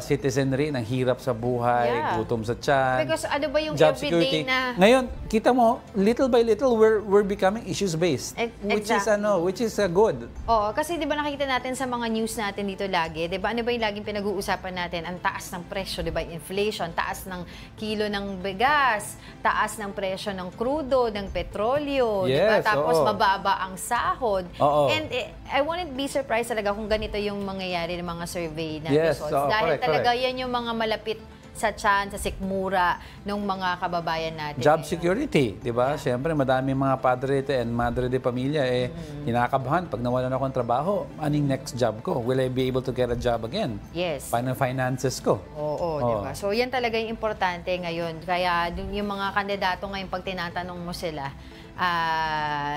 citizenry ng hirap sa buhay, Yeah. gutom sa tiyan, Because ano ba yung job everyday security. na... Ngayon, kita mo, little by little, we're becoming issues-based. Which is Exactly. which is good. Oo, kasi 'di ba nakikita natin sa mga news natin dito lagi, 'di ba? Ano ba yung laging pinag-uusapan natin? Ang taas ng presyo, 'di ba? Inflation, taas ng kilo ng bigas, taas ng presyo ng krudo, ng petrolyo, 'di ba? Yes, Tapos oo. mababa ang sahod. Oo. And I wouldn't be surprised talaga kung ganito yung mangyayari ng mga survey na Yes, results. oo, Dahil correct, talaga correct. yan yung mga malapit sa tiyan, sa sikmura ng mga kababayan natin. Job ngayon. security, di ba? Siyempre, madami mga padre and madre de pamilya kinakabahan. Pag nawalan ako ng trabaho, anong next job ko? Will I be able to get a job again? Yes. Paano finances ko? Oo, di ba? So, yan talaga yung importante ngayon. Kaya yung mga kandidato ngayon, pag tinatanong mo sila,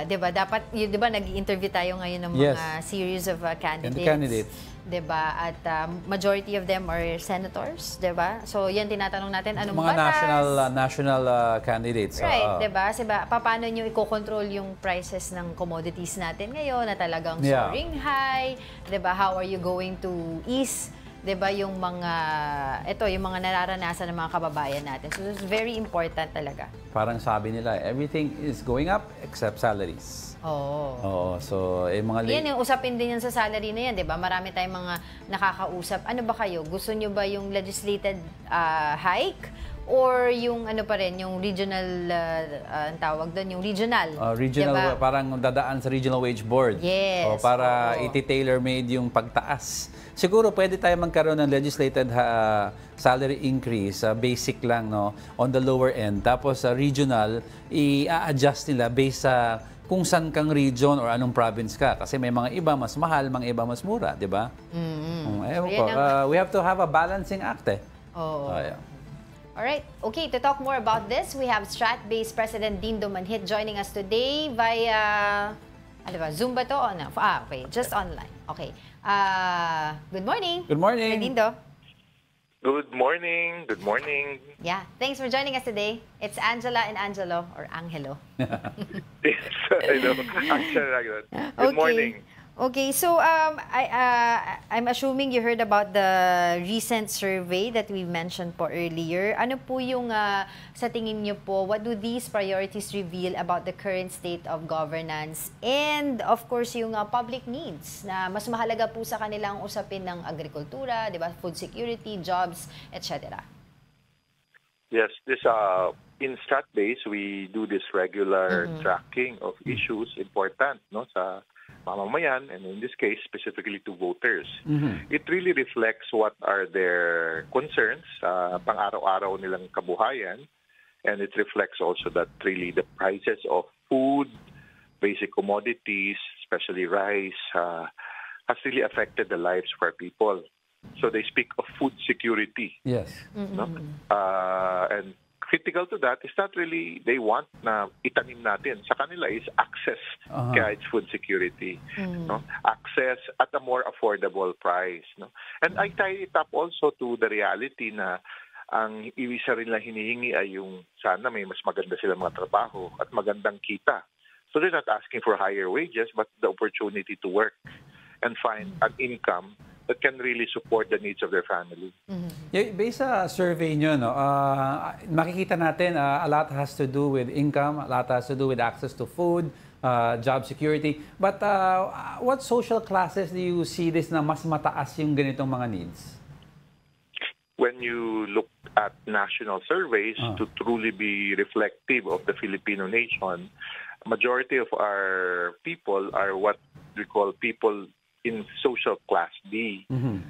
di ba, dapat, di ba, nag-interview tayo ngayon ng mga Yes. series of candidates. Candidates. Di ba? At majority of them are senators, di ba? So, yan tinatanong natin, anong Mga batas? national candidates. Right, di ba? Paano nyo i-control yung prices ng commodities natin ngayon na talagang Yeah. soaring high? Di ba? How are you going to ease, di ba, yung mga nararanasan ng mga kababayan natin. So, it's very important talaga. Parang sabi nila, everything is going up except salaries. Oo. Oo, so mga Yan yung usapin din yan sa salary na yan, di ba? Marami tayong mga nakakausap. Ano ba kayo? Gusto nyo ba yung legislated hike? Or yung ano pa rin, yung regional, ang tawag doon, yung regional. Regional, diba? parang dadaan sa Regional Wage Board. Yes, O para oo. iti-tailor-made yung pagtaas. Siguro pwede tayo magkaroon ng legislated salary increase, basic lang, no, on the lower end. Tapos sa regional, i-adjust nila based sa kung saan kang region or anong province ka. Kasi may mga iba mas mahal, mga iba mas mura, di ba? Ewan ko. We have to have a balancing act, eh. Oo. Yeah. Alright, okay, to talk more about this, we have Strat-based President Dindo Manhit joining us today via, ano ba, Zoom ba to? O no? Okay, just online. Okay. Good morning. Good morning. Sir Dindo. Good morning. Good morning. Yeah, thanks for joining us today. It's Angela and Angelo, or Angelo. Yes, I know. Actually, good morning. Okay, so I'm assuming you heard about the recent survey that we mentioned po earlier. Ano po yung sa tingin niyo po, what do these priorities reveal about the current state of governance and of course yung public needs na mas mahalaga po sa kanilang usapin ng agrikultura, 'di ba? Food security, jobs, etc. Yes, this in Strat-based, we do this regular tracking of issues important, no, sa mamamayan, and in this case, specifically to voters. It really reflects what are their concerns, pang-araw-araw nilang kabuhayan, and it reflects also that really the prices of food, basic commodities, especially rice, has really affected the lives of our people. So they speak of food security. Yes. No? And critical to that is not really they want na itanim natin. Sa kanila is access, kaya it's food security. No? Access at a more affordable price. No? And I tie it up also to the reality na ang isa rin lang hinihingi ay yung sana may mas maganda silang mga trabaho at magandang kita. So they're not asking for higher wages but the opportunity to work and find an income that can really support the needs of their family. Yeah, based sa survey nyo, no, makikita natin a lot has to do with income, a lot has to do with access to food, job security. But what social classes do you see this na mas mataas yung ganitong mga needs? When you look at national surveys to truly be reflective of the Filipino nation, majority of our people are what we call people in social class D.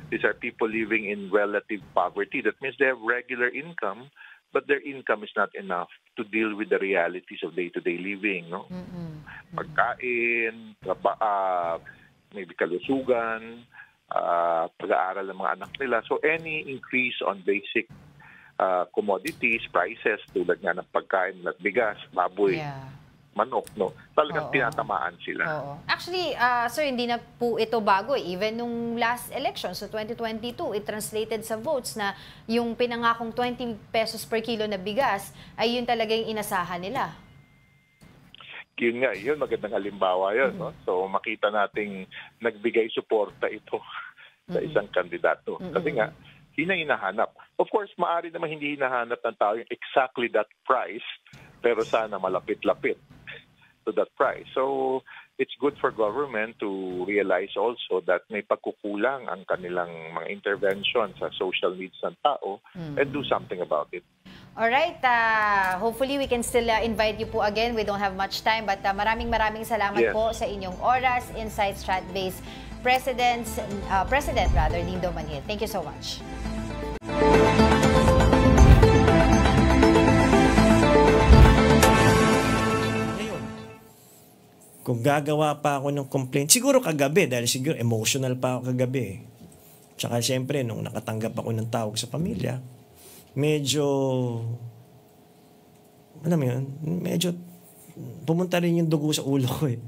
These are people living in relative poverty. That means they have regular income, but their income is not enough to deal with the realities of day-to-day living. No? Pagkain, maybe kalusugan, pag-aaral ng mga anak nila. So any increase on basic commodities, prices, tulad nga ng pagkain, bigas, baboy, manok, no? Talagang tinatamaan sila. Oo. Actually, sir, hindi na po ito bago. Even nung last election, so 2022, it translated sa votes na yung pinangakong 20 pesos per kilo na bigas ay yun talaga yung inasahan nila. yun nga, yun magandang halimbawa yun. No? So makita nating nagbigay suporta ito sa isang kandidato. Kasi nga, hinahanap. Of course, maaari naman hindi hinahanap ng tao yung exactly that price, pero sana malapit-lapit to that price. So it's good for government to realize also that may pagkukulang ang kanilang mga intervention sa social needs ng tao and do something about it. Alright, hopefully we can still invite you po again. We don't have much time, but maraming salamat po sa inyong oras. Inside Stratbase President Dindo Manhid. Thank you so much. Ngayon, kung gagawa pa ako ng complaint, siguro kagabi, dahil siguro emotional pa ako kagabi. Tsaka siyempre, nung nakatanggap ako ng tawag sa pamilya, medyo, alam mo yun, medyo pumunta rin yung dugo sa ulo ko eh.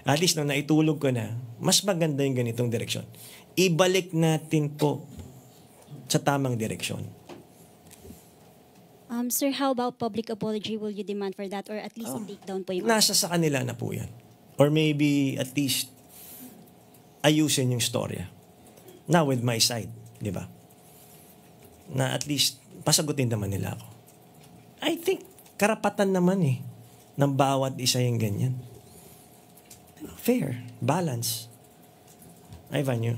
At least nung naitulog ko na, mas maganda yung ganitong direksyon. Ibalik natin po sa tamang direksyon. Sir, how about public apology? Will you demand for that or at least take down po yung... Nasa sa kanila na po yan. Or maybe at least ayusin yung storya. Now with my side, di ba? Na at least pasagutin naman nila ako. I think karapatan naman eh ng bawat isa yung ganyan. Fair, balance. Ivan, you?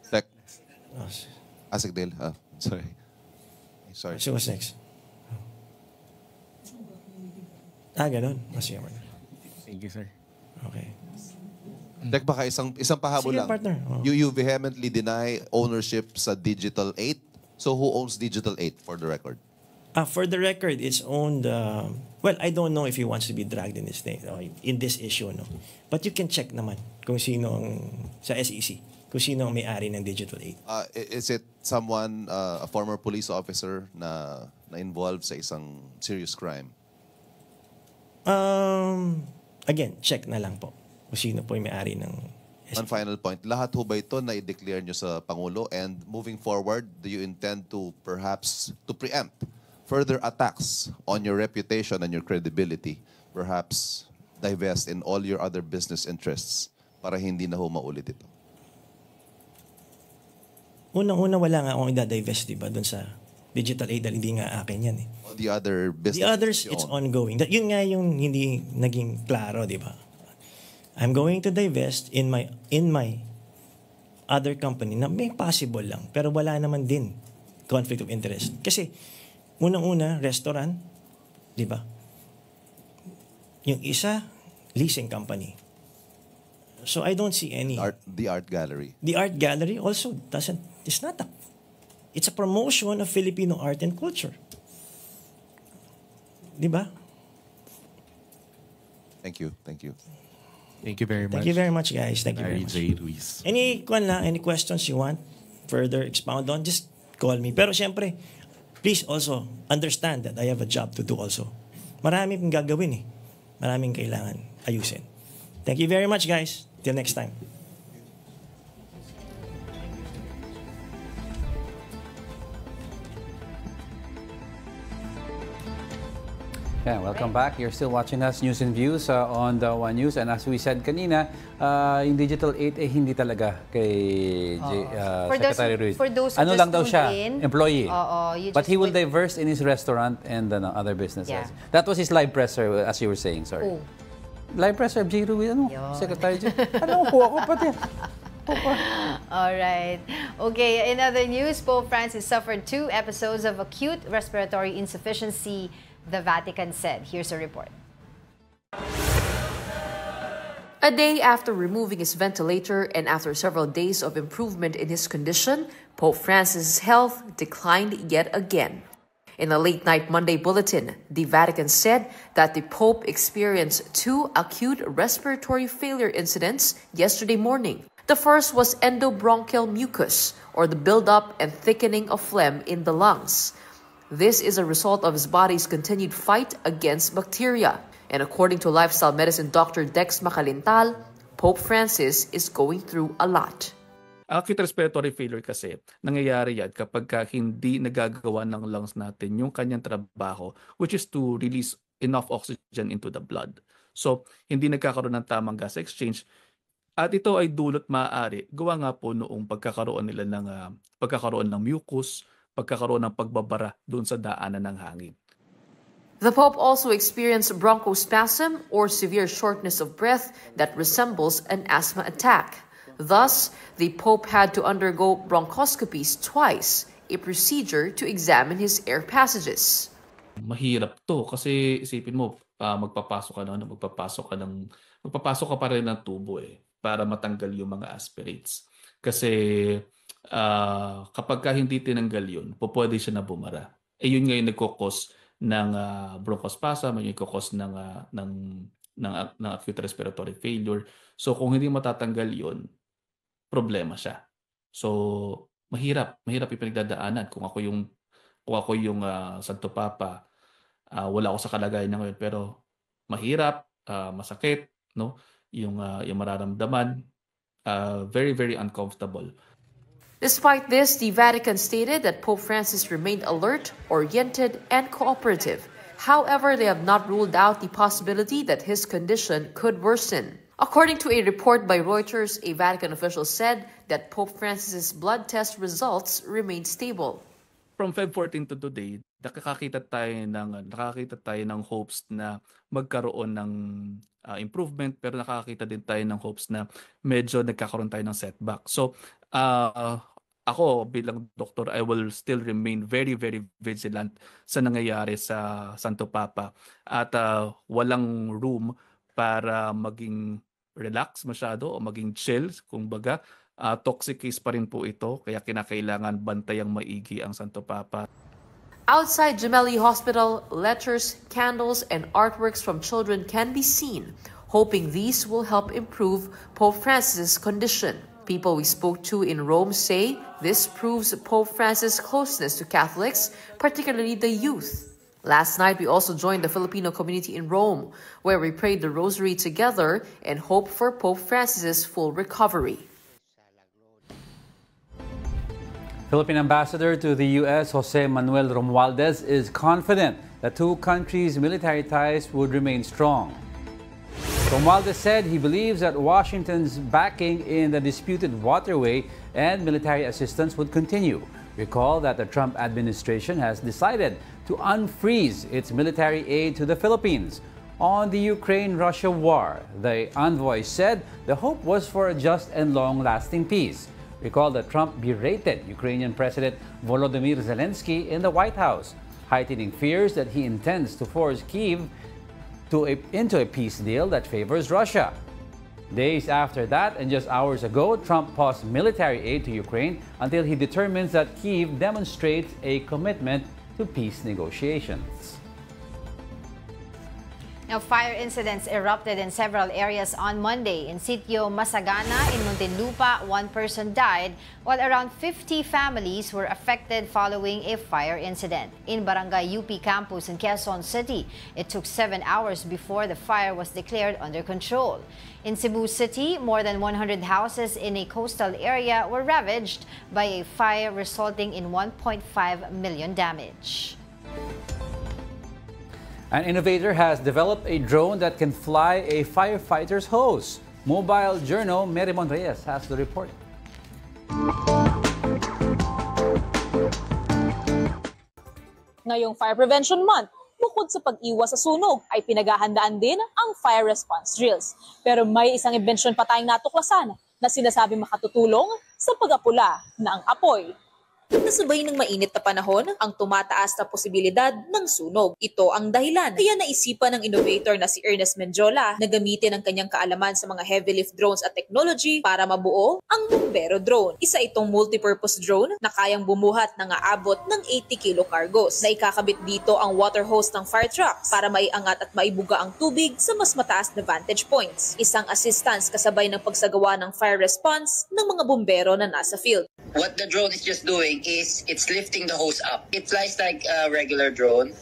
Tech. Asigdale. Sorry. So what's next? Ganun. Sige, partner. Thank you, sir. Okay. Tek, baka isang pahabol Sige, lang. partner. Oh. You vehemently deny ownership sa Digital 8. So who owns Digital 8 for the record? For the record, it's owned... well, I don't know if he wants to be dragged in this thing, in this issue, no. But you can check naman kung sino ang, sa SEC, kung sino ang may-ari ng Digital 8. Is it someone, a former police officer na involved sa isang serious crime? Again, check na lang po kung sino po yung may-ari ng SEC. One final point, lahat ho ba ito na i-declare nyo sa Pangulo? And moving forward, do you intend to perhaps to preempt further attacks on your reputation and your credibility, perhaps divest in all your other business interests para hindi na ho maulit ito? Unang-una, wala nga akong i-divest, diba, dun sa Digital 8 dahil hindi nga akin yan eh. The other business. The others, it's ongoing. Yun nga yung hindi naging klaro, diba? I'm going to divest in my other company na may possible lang, pero wala naman din conflict of interest. Kasi, unang-una, restaurant, di ba? Yung isa, leasing company. So I don't see any... The art gallery. The art gallery also it's a promotion of Filipino art and culture. Di ba? Thank you. Thank you very much. Thank you very much, guys. Thank you very much. J. Ruiz. Any questions you want further expound on, just call me. Pero syempre, please also understand that I have a job to do also. Marami kong gagawin eh. Maraming kailangan ayusin. Thank you very much, guys. Till next time. Yeah, welcome back. You're still watching us, News and Views on the One News. And as we said kanina, yung Digital 8 hindi talaga kay Secretary Ruiz. For those who ano just lang daw siya, employee. But he will would... diverse in his restaurant and other businesses. Yeah. That was his live presser, as you were saying, sorry. Oh. Live presser, J. Ruiz, Secretary J. Ano po ako pati? All right. Okay, in other news, Pope Francis suffered 2 episodes of acute respiratory insufficiency, the Vatican said. Here's a report. A day after removing his ventilator and after several days of improvement in his condition, Pope Francis' health declined yet again. In a late-night Monday bulletin, the Vatican said that the Pope experienced 2 acute respiratory failure incidents yesterday morning. The first was endobronchial mucus, or the buildup and thickening of phlegm in the lungs. This is a result of his body's continued fight against bacteria. And according to lifestyle medicine Dr. Dex Macalintal, Pope Francis is going through a lot. Acute respiratory failure kasi, nangyayari yan kapag hindi nagagawa ng lungs natin yung kanyang trabaho, which is to release enough oxygen into the blood. So, hindi nagkakaroon ng tamang gas exchange. At ito ay dulot maaari, gawa nga po noong pagkakaroon nila ng mucus, pagkakaroon ng pagbabara doon sa daanan ng hangin. The Pope also experienced bronchospasm or severe shortness of breath that resembles an asthma attack. Thus, the Pope had to undergo bronchoscopies twice, a procedure to examine his air passages. Mahirap to kasi isipin mo, magpapasok ka pa rin ng tubo para matanggal yung mga aspirates. Kasi kapag hindi tinanggal yun, pwede siya na bumara. Yun nga yung nagkukos ng bronchospasm, yung nagkukos ng acute respiratory failure. So kung hindi matatanggal yun, problema siya. So mahirap yung pinagdadaanan. Kung ako yung Santo Papa, wala ako sa kalagayan niya ngayon, pero mahirap, masakit, no? Yung mararamdaman, very, very uncomfortable. Despite this, the Vatican stated that Pope Francis remained alert, oriented, and cooperative. However, they have not ruled out the possibility that his condition could worsen. According to a report by Reuters, a Vatican official said that Pope Francis's blood test results remained stable. From Feb 14 to today, nakakita tayo ng hopes na magkaroon ng improvement, pero nakakita din tayo ng hopes na medyo nagkakaroon tayo ng setback. So, ako bilang doktor, I will still remain very, very vigilant sa nangyayari sa Santo Papa. At walang room para maging relax masyado o maging chill, kumbaga. Toxic case pa rin po ito, kaya kinakailangan bantayang maigi ang Santo Papa. Outside Gemelli Hospital, letters, candles, and artworks from children can be seen, hoping these will help improve Pope Francis' condition. People we spoke to in Rome say this proves Pope Francis' closeness to Catholics, particularly the youth. Last night, we also joined the Filipino community in Rome, where we prayed the rosary together and hoped for Pope Francis' full recovery. Philippine Ambassador to the U.S., Jose Manuel Romualdez, is confident that two countries' military ties would remain strong. Romualdez said he believes that Washington's backing in the disputed waterway and military assistance would continue. Recall that the Trump administration has decided to unfreeze its military aid to the Philippines. On the Ukraine-Russia war, the envoy said the hope was for a just and long-lasting peace. Recall that Trump berated Ukrainian President Volodymyr Zelensky in the White House, heightening fears that he intends to force Kyiv into a peace deal that favors Russia. Days after that, and just hours ago, Trump paused military aid to Ukraine until he determines that Kyiv demonstrates a commitment to peace negotiations. Now, fire incidents erupted in several areas on Monday. In Sitio Masagana in Muntinlupa, one person died, while around 50 families were affected following a fire incident. In Barangay UP campus in Quezon City, it took 7 hours before the fire was declared under control. In Cebu City, more than 100 houses in a coastal area were ravaged by a fire, resulting in 1.5 million damage. An innovator has developed a drone that can fly a firefighter's hose. Mobile Journal Merimon Reyes has the report. Ngayong Fire Prevention Month, bukod sa pag-iwas sa sunog, ay pinaghahandaan din ang fire response drills. Pero may isang imbensyon pa tayong natuklasan na sinasabing makatutulong sa pag-apula ng apoy. Kasabay ng mainit na panahon, ang tumataas na posibilidad ng sunog. Ito ang dahilan. Kaya naisipan ng innovator na si Ernest Mendiola na gamitin ang kanyang kaalaman sa mga heavy lift drones at technology para mabuo ang Bombero drone. Isa itong multipurpose drone na kayang bumuhat ng aabot ng 80 kilo cargos. Na ikakabit dito ang water hose ng fire trucks para maiangat at maibuga ang tubig sa mas mataas na vantage points. Isang assistance kasabay ng pagsagawa ng fire response ng mga bumbero na nasa field. What the drone is just doing is it's lifting the hose up. It flies like a regular drone.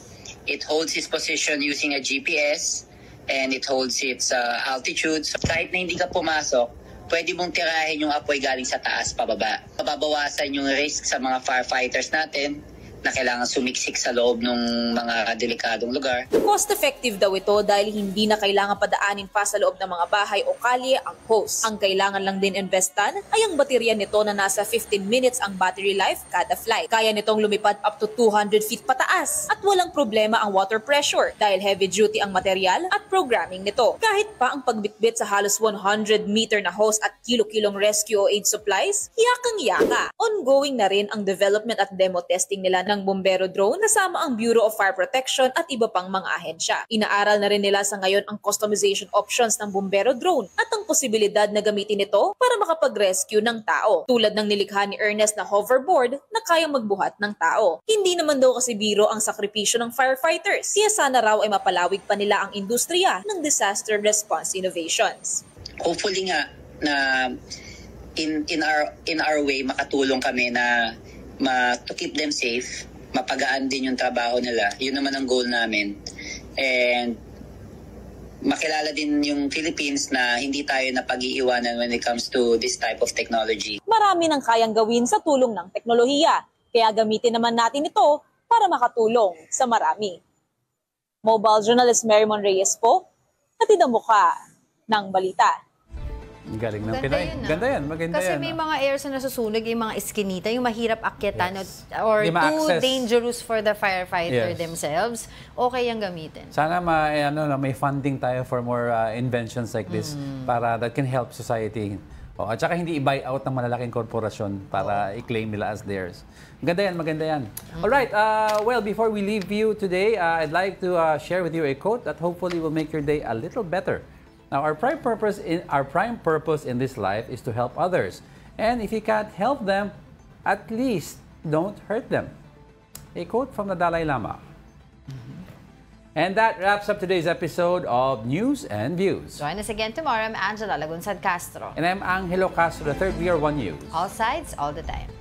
It holds its position using a GPS and it holds its altitude. So kahit na hindi ka pumasok, pwede mong tirahin yung apoy galing sa taas pababa. Mababawasan yung risk sa mga firefighters natin na kailangan sumiksik sa loob ng mga delikadong lugar. Cost-effective daw ito dahil hindi na kailangan padaanin pa sa loob ng mga bahay o kalye ang hose. Ang kailangan lang din investan ay ang baterya nito na nasa 15 minutes ang battery life kada flight. Kaya nitong lumipad up to 200 feet pataas at walang problema ang water pressure dahil heavy-duty ang material at programming nito. Kahit pa ang pagbitbit sa halos 100-meter na hose at kilo-kilong rescue o aid supplies, yakang-yaka. Ongoing na rin ang development at demo testing nila ng bombero drone kasama ang Bureau of Fire Protection at iba pang mga ahensya. Inaaral na rin nila sa ngayon ang customization options ng bombero drone at ang posibilidad na gamitin ito para makapag-rescue ng tao. Tulad ng nilikha ni Ernest na hoverboard na kayang magbuhat ng tao. Hindi naman daw kasi biro ang sakripisyo ng firefighters. Kaya sana raw ay mapalawig pa nila ang industriya ng disaster response innovations. Hopefully nga na in our way makatulong kami na to keep them safe, mapagaan din yung trabaho nila. Yun naman ang goal namin. And makilala din yung Philippines na hindi tayo napag-iiwanan when it comes to this type of technology. Marami nang kayang gawin sa tulong ng teknolohiya, kaya gamitin naman natin ito para makatulong sa marami. Mobile journalist Marymon Reyes po, hatid ang mukha ng balita. Galing ng Pinay. Ganda yan, maganda Kasi yan. may mga areas na nasusunog, yung mga eskinita, yung mahirap akyatan or Di too ma-access. dangerous for the firefighter Yes. themselves, okay yung gamitin. Sana may funding tayo for more inventions like this para that can help society. At saka hindi i-buy out ng malalaking korporasyon para i-claim nila as theirs. Maganda yan, maganda yan. Alright, well, before we leave you today, I'd like to share with you a quote that hopefully will make your day a little better. Now, our prime purpose in this life is to help others. And if you can't help them, at least don't hurt them. A quote from the Dalai Lama. And that wraps up today's episode of News and Views. Join us again tomorrow. I'm Angela Lagunsad Castro. And I'm Angelo Castro III. We are One News. All sides, all the time.